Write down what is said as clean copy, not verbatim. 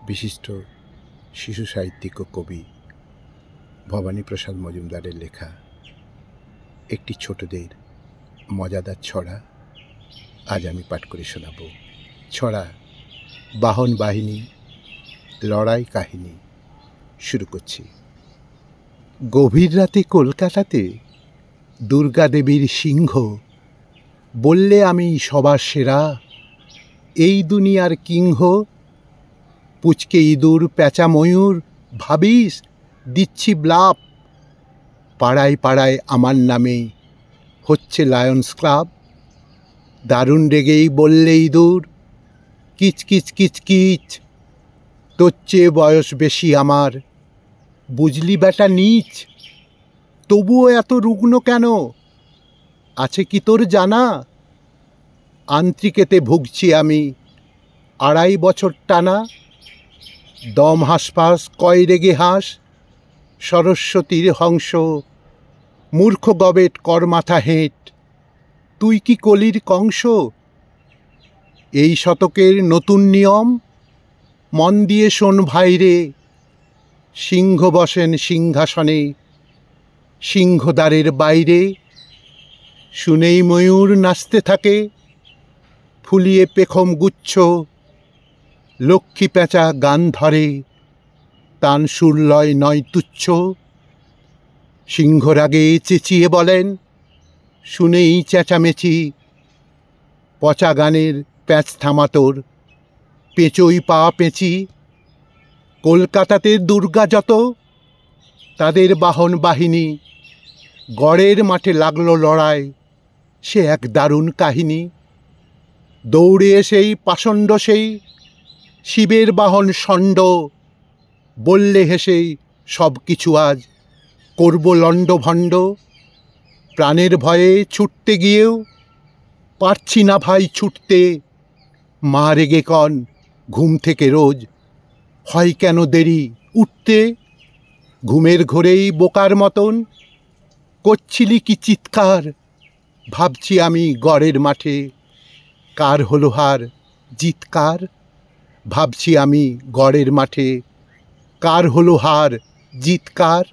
বিশিষ্ট শিশু সাহিত্যিক ও কবি ভবানীপ্রসাদ মজুমদারের লেখা একটি ছোটদের মজাদার ছড়া আজ আমি পাঠ করে শোনাব। ছড়া বাহন বাহিনী লড়াই কাহিনী। শুরু করছি। গভীর রাতে কলকাতাতে দুর্গা দেবীর সিংহ বললে আমি সবার সেরা, এই দুনিয়ার কিংহ। পুচকে ইঁদুর প্যাঁচা ময়ূর ভাবিস দিচ্ছি ব্লাপ, পাড়ায় পাড়ায় আমার নামে হচ্ছে লায়ন্স ক্লাব। দারুণ রেগেই বললে ইঁদুর কিচ কিচ কিচ কিচ, তোর চেয়ে বয়স বেশি আমার, বুঝলি বেটা নীচ। তবুও এত রুগ্ন কেন, আছে কি তোর জানা? আন্ত্রিকেতে ভুগছি আমি 2.5 বছর টানা। দম হাসপাস কয় রেগে হাঁস, সরস্বতীর হংস, মূর্খ গবেট কর মাথা হেঁট, তুই কি কলির কংস? এই শতকের নতুন নিয়ম মন দিয়ে শোন ভাইরে, সিংহ বসেন সিংহাসনে সিংহদ্বারের বাইরে। শুনেই ময়ূর নাচতে থাকে ফুলিয়ে পেখম গুচ্ছ, লক্ষ্মী পেঁচা গান ধরে তান সুরলয় নয় তুচ্ছ। সিংহরাগে চেঁচিয়ে বলেন শুনেই চেঁচামেচি, পচা গানের প্যাঁচ থামাতোর পেঁচোই পা পেঁচি। কলকাতাতে দুর্গা যত তাদের বাহন বাহিনী, গড়ের মাঠে লাগলো লড়াই, সে এক দারুণ কাহিনী। দৌড়ে এসেই পাষণ্ড সেই শিবের বাহন ষণ্ড, বললে হেসেই সব কিছু আজ করব লণ্ডভণ্ড। প্রাণের ভয়ে ছুটতে গিয়েও পারছি না ভাই ছুটতে, মা রেগে কন ঘুম থেকে রোজ হয় কেন দেরি উঠতে। ঘুমের ঘোরেই বোকার মতন করছিলি কি চিৎকার, ভাবছি আমি গড়ের মাঠে কার হলো হার জিতকার। ভাবছি আমি গড়ের মাঠে কার হলো হার জিতকার।